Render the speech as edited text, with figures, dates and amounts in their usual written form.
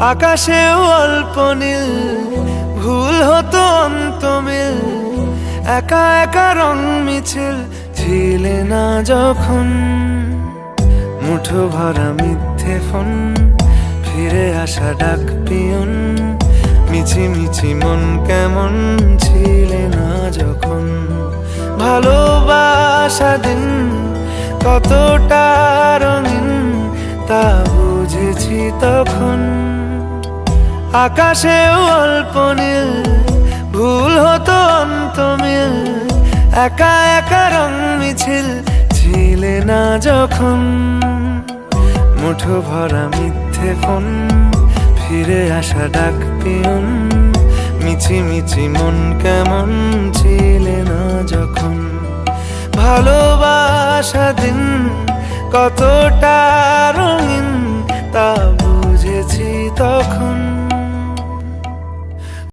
আকাশেও অল্প নীল, ভুল হতো অন্তমিল, একা একা রং মিছিল ছিলে না যখন। মুঠো ভরা মিথ্যে ফোন, ফিরে আসা ডাক পিয়ন, মিছি মিছি মন কেমন ছিলে না যখন। ভালোবাসা দিন কতটা রঙিন তা বুঝেছি তখন। আকাশেও অল্প নীল, ভুল হতো অন্তমিল, একা একা রং মিছিল ছিলে না যখন। মুঠো ভরা মিথ্যে ফোন, ফিরে আসা ডাক পিয়ন, মিছি মিছি মন কেমন ছিলে না যখন। ভালোবাসা দিন কতটা রঙিন তা বুঝেছি তখন।